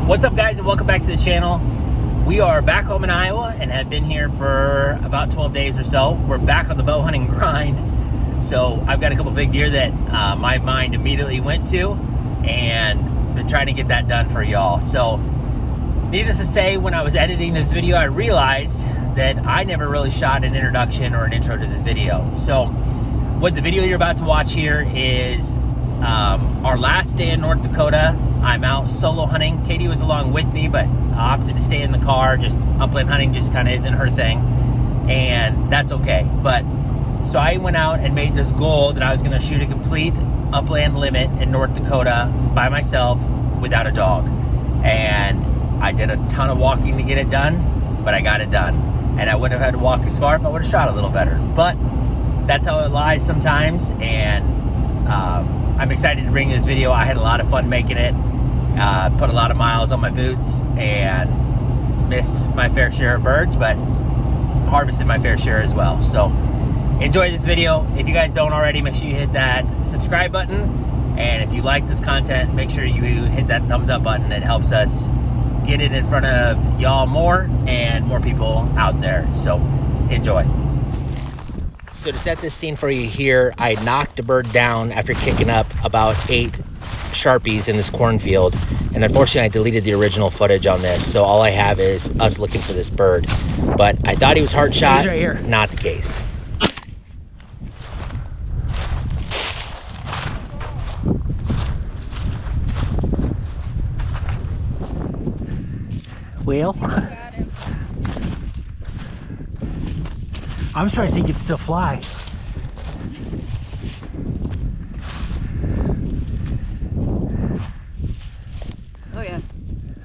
What's up, guys, and welcome back to the channel. We are back home in Iowa and have been here for about 12 days or so. We're back on the bow hunting grind. So I've got a couple big deer that my mind immediately went to, and been trying to get that done for y'all. So needless to say, when I was editing this video, I realized that I never really shot an introduction or an intro to this video. So what the video you're about to watch here is our last day in North Dakota. I'm out solo hunting. Katie was along with me, but opted to stay in the car. Just upland hunting just kind of isn't her thing, and that's okay. But so I went out and made this goal that I was going to shoot a complete upland limit in North Dakota by myself without a dog. And I did a ton of walking to get it done, but I got it done. And I wouldn't have had to walk as far if I would have shot a little better. But that's how it lies sometimes. And I'm excited to bring this video. I had a lot of fun making it. Put a lot of miles on my boots and missed my fair share of birds, but harvested my fair share as well. So enjoy this video. If you guys don't already, make sure you hit that subscribe button. And if you like this content, make sure you hit that thumbs up button. It helps us get it in front of y'all more and more people out there. So enjoy. So to set this scene for you here, I knocked a bird down after kicking up about 8 Sharpies in this cornfield, and unfortunately I deleted the original footage on this, so all I have is us looking for this bird. But I thought he was hard shot. He's right here. Not the case. Whale? Got him. I was trying to see if he could still fly. Oh yeah.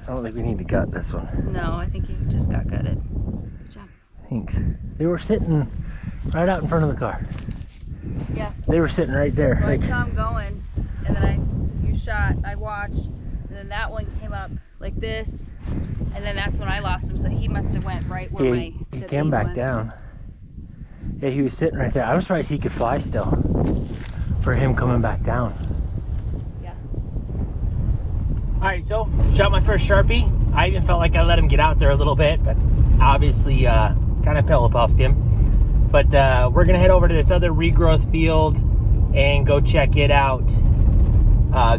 I don't think we need to gut this one. No, I think he just got gutted. Good job. Thanks. They were sitting right out in front of the car. Yeah. They were sitting right there. Well, I saw him going, and then you shot, I watched, and then that one came up like this, and then that's when I lost him, so he must have went right where he came back down. Yeah, he was sitting right there. I was surprised he could fly still for him coming back down. Yeah. All right, so shot my first Sharpie. I even felt like I let him get out there a little bit, but obviously kind of pillow puffed him. But we're gonna head over to this other regrowth field and go check it out.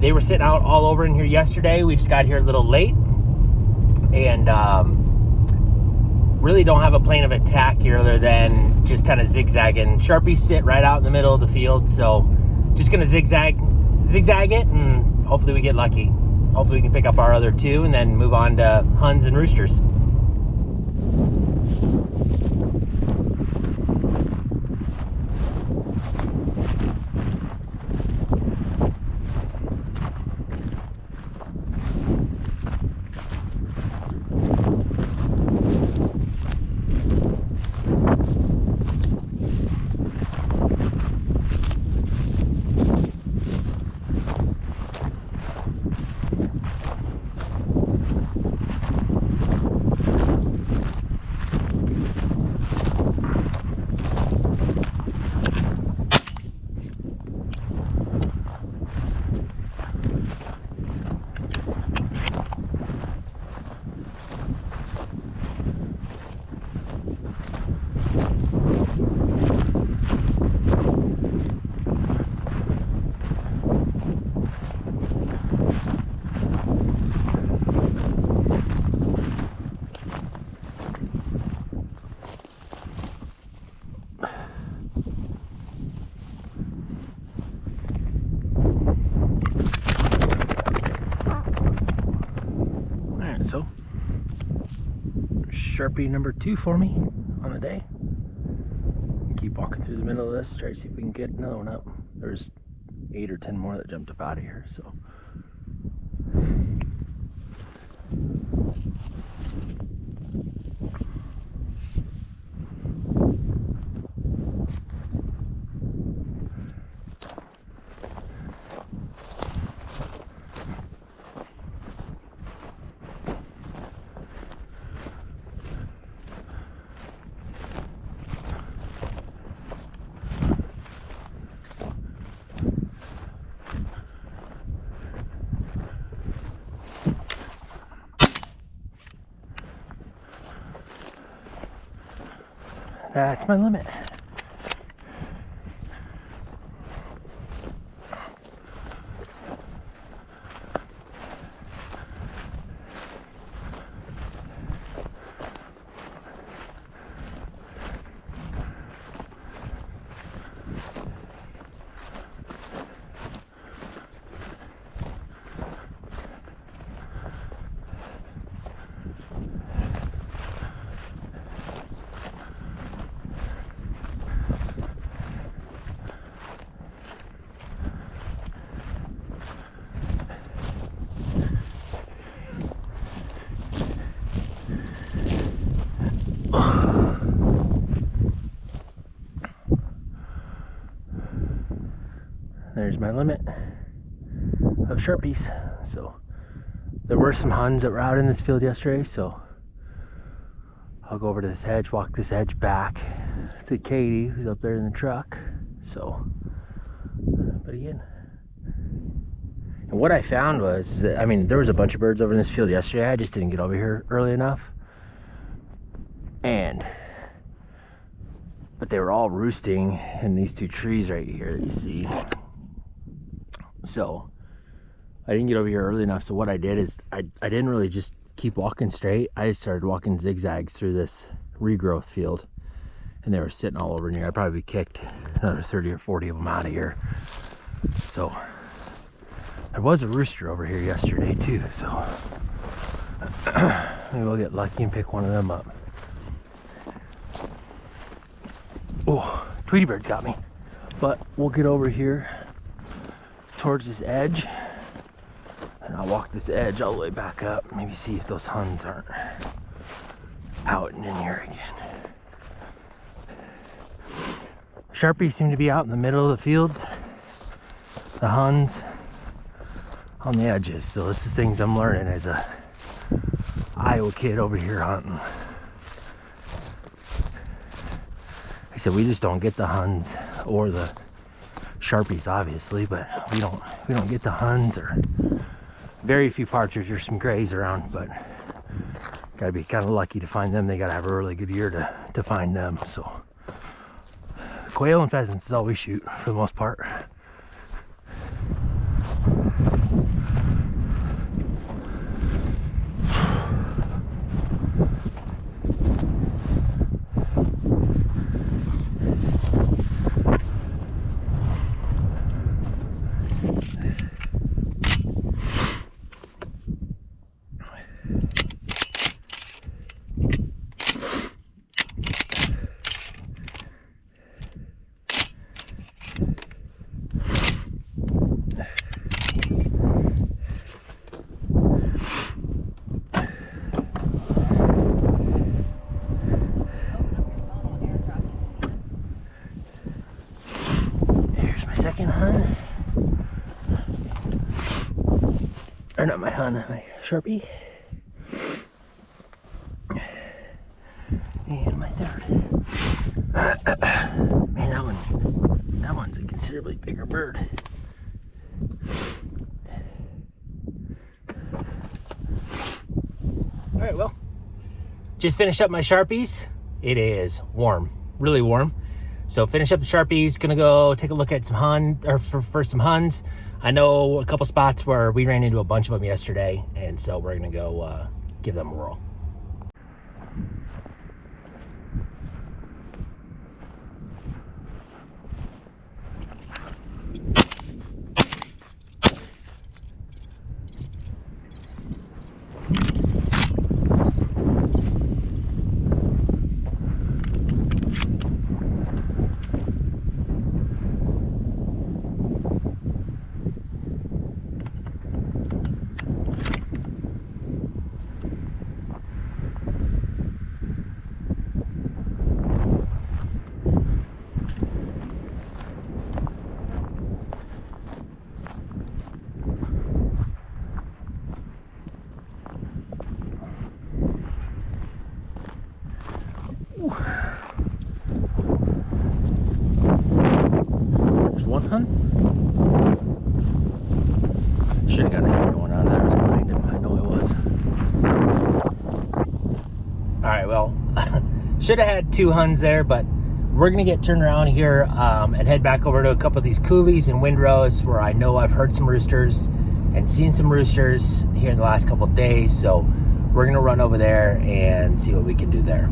They were sitting out all over in here yesterday. We just got here a little late, and really don't have a plan of attack here other than just kind of zigzagging. Sharpies sit right out in the middle of the field, so just gonna zigzag it, and hopefully we get lucky. Hopefully we can pick up our other 2 and then move on to Huns and Roosters. Sharpie number 2 for me on the day. Keep walking through the middle of this, try to see if we can get another one up. There's 8 or 10 more that jumped up out of here, so. That's my limit. There's my limit of Sharpies. So there were some Huns that were out in this field yesterday, so I'll go over to this hedge, walk this hedge back to Katie, who's up there in the truck. So, but again, and what I found was, I mean, there was a bunch of birds over in this field yesterday. I just didn't get over here early enough, but they were all roosting in these two trees right here that you see. So I didn't get over here early enough. So what I did is I didn't really just keep walking straight. I just started walking zigzags through this regrowth field, and they were sitting all over in here. I probably kicked another 30 or 40 of them out of here. So there was a rooster over here yesterday too, so maybe we'll get lucky and pick one of them up. Oh, Tweety Bird's got me. But we'll get over here towards this edge, and I'll walk this edge all the way back up, maybe see if those Huns aren't out and in here again. Sharpies seem to be out in the middle of the fields, the Huns on the edges. So this is things I'm learning as a Iowa kid over here hunting. I said we just don't get the Huns or the Sharpies, obviously, but we don't get the Huns, or very few Partridge or some grays around, but gotta be kind of lucky to find them. They gotta have a really good year to find them. So quail and pheasants is all we shoot for the most part. Or not my Hun, my Sharpie. And my third. Man, that one's a considerably bigger bird. Alright, well, just finished up my Sharpies. It is warm, really warm. So finish up the Sharpies, gonna go take a look at some for some Huns. I know a couple spots where we ran into a bunch of them yesterday, and so we're gonna go give them a whirl. There's one Hun. Should have got a second one out of there. I was behind him. I know it was. Alright, well, Should have had 2 Huns there, but we're gonna get turned around here and head back over to a couple of these coulees and windrows where I know I've heard some roosters and seen some roosters here in the last couple of days. So we're gonna run over there and see what we can do there.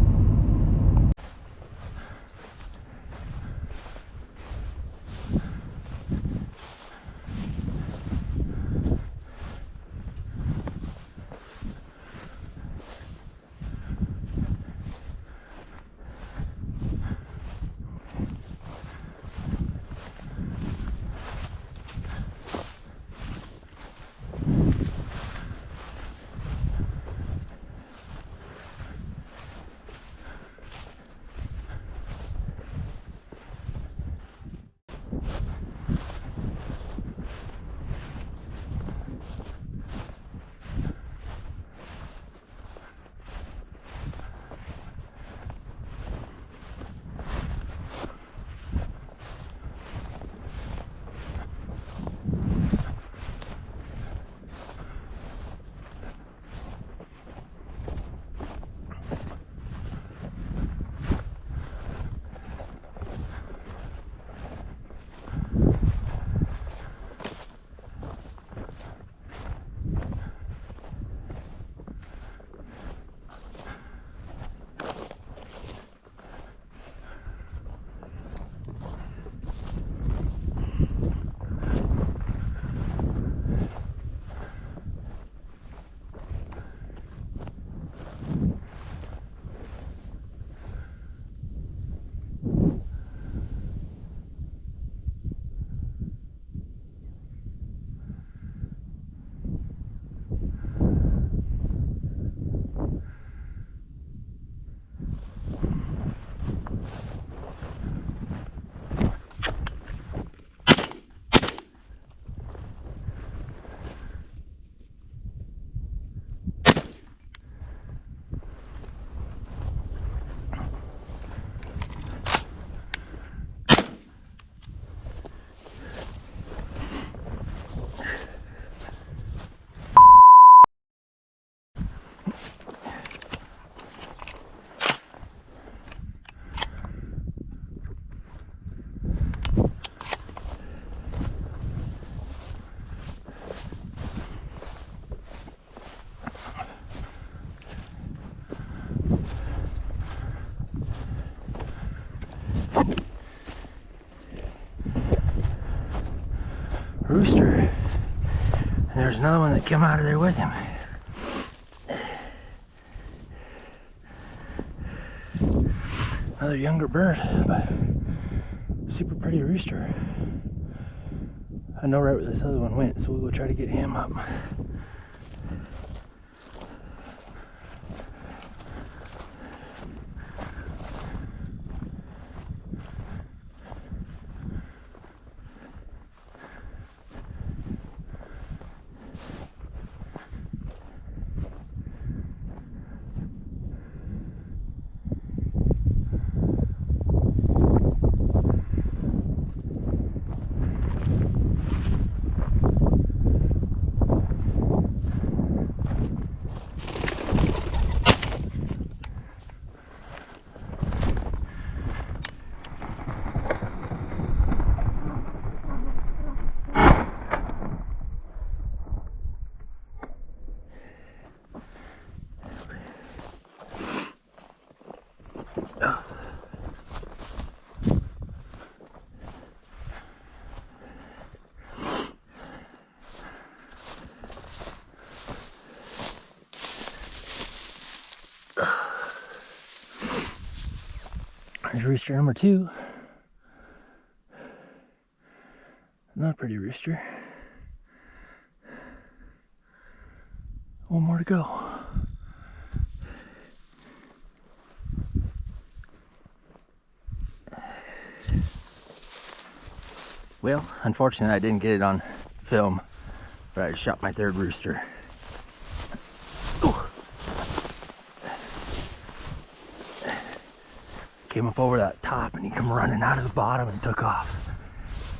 Rooster, and there's another one that came out of there with him. Another younger bird, but super pretty rooster. I know right where this other one went, so we'll go try to get him up. There's rooster number 2. Not a pretty rooster. One more to go. Well, unfortunately I didn't get it on film, but I shot my 3rd rooster. Came up over that top and he come running out of the bottom and took off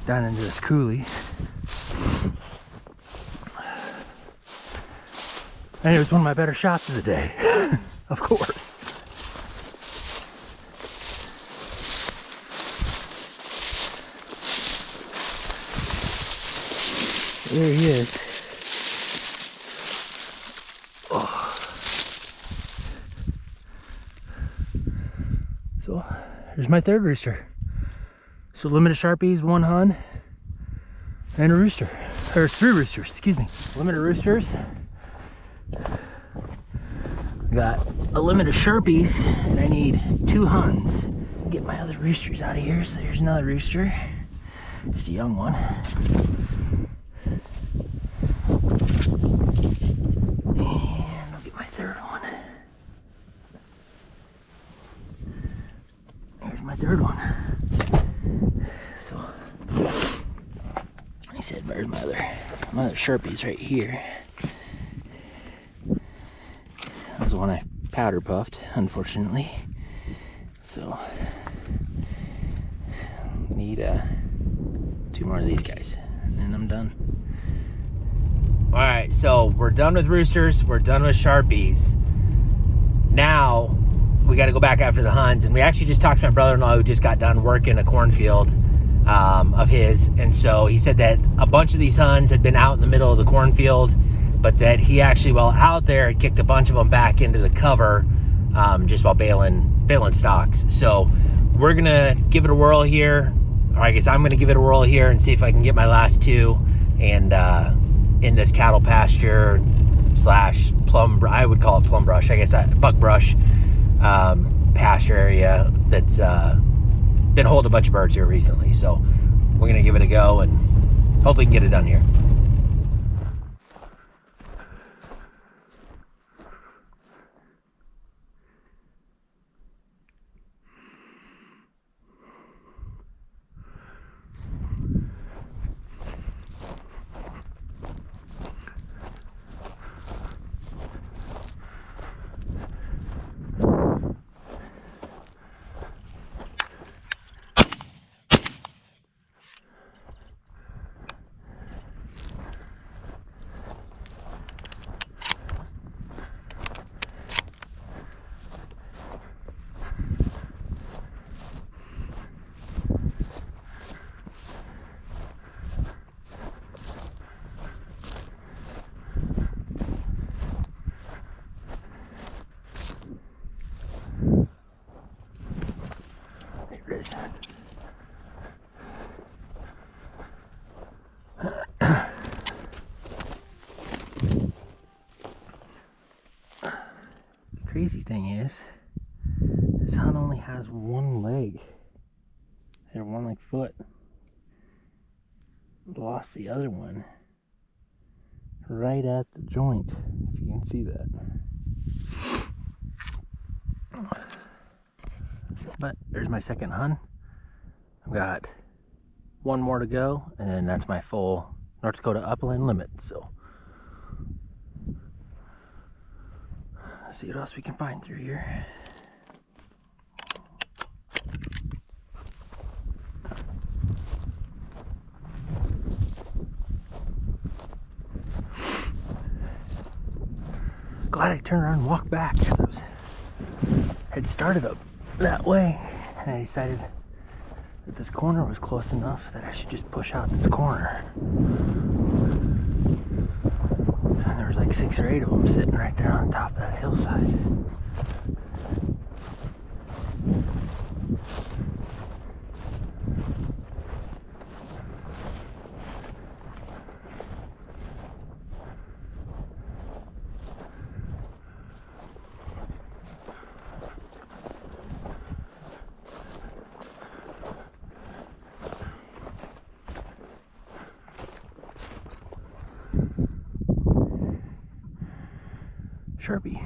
down into this coulee. And it was one of my better shots of the day, of course. There he is. Oh. So here's my third rooster. So limited Sharpies, 1 Hun, and a rooster. Or 3 roosters, excuse me. Limited roosters. Got a limited Sharpies, and I need 2 Huns. Get my other roosters out of here. So here's another rooster. Just a young one. And I'll get my third one. Here's my third one. So, like I said, where's my other Sharpies right here. That was the one I powder puffed, unfortunately. So, need 2 more of these guys, and then I'm done. All right, so we're done with roosters. We're done with Sharpies. Now we got to go back after the Huns, and we actually just talked to my brother-in-law who just got done working a cornfield of his, and so he said that a bunch of these Huns had been out in the middle of the cornfield, but that he actually, while out there, had kicked a bunch of them back into the cover just while baling stocks. So we're gonna give it a whirl here, or I guess I'm gonna give it a whirl here and see if I can get my last 2 and in this cattle pasture slash plum, I would call it plum brush, I guess, buckbrush pasture area that's been holding a bunch of birds here recently. So we're gonna give it a go and hopefully get it done here. Crazy thing is, this Hun only has 1 leg and 1 like foot. Lost the other one right at the joint, if you can see that. But there's my second Hun. I've got 1 more to go, and then that's my full North Dakota Upland limit. So let's see what else we can find through here. Glad I turned around and walked back, because I had started up that way, and I decided that this corner was close enough that I should just push out this corner. And there was like 6 or 8 of them sitting right there on top of that hillside. Sharpie.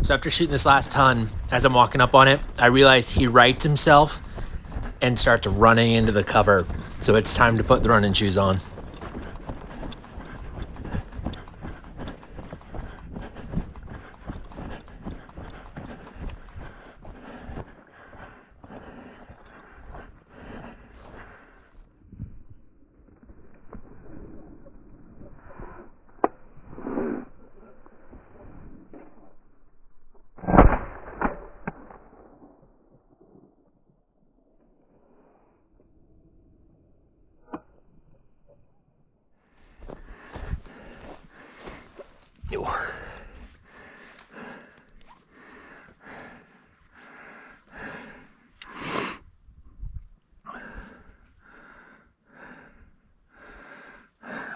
So after shooting this last Hun, as I'm walking up on it, I realized he rights himself and starts running into the cover. So it's time to put the running shoes on.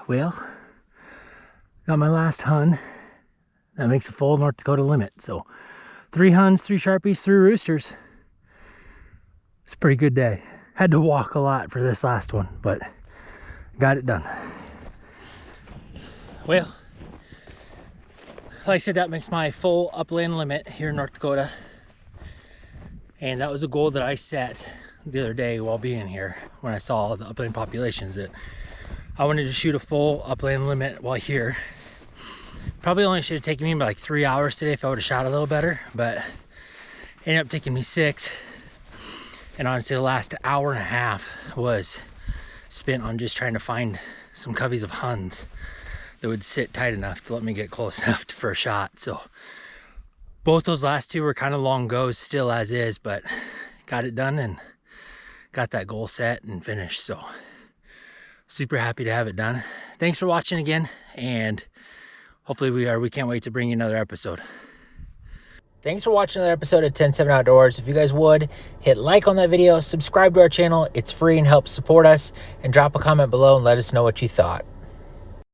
Well, got my last Hun. That makes a full North Dakota limit. So 3 Huns, 3 Sharpies, 3 Roosters. It's a pretty good day. Had to walk a lot for this last one, but got it done. Well, like I said, that makes my full upland limit here in North Dakota. And that was a goal that I set the other day while being here when I saw the upland populations, that I wanted to shoot a full upland limit while here. Probably only should have taken me about like 3 hours today if I would have shot a little better, but it ended up taking me 6. And honestly, the last hour and a half was spent on just trying to find some coveys of Huns that would sit tight enough to let me get close enough for a shot. So both those last 2 were kind of long goes still as is, but got it done and got that goal set and finished. So super happy to have it done. Thanks for watching again, and hopefully we can't wait to bring you another episode. Thanks for watching another episode of 10-7 Outdoors. If you guys would, hit like on that video, subscribe to our channel. It's free and helps support us, and drop a comment below and let us know what you thought.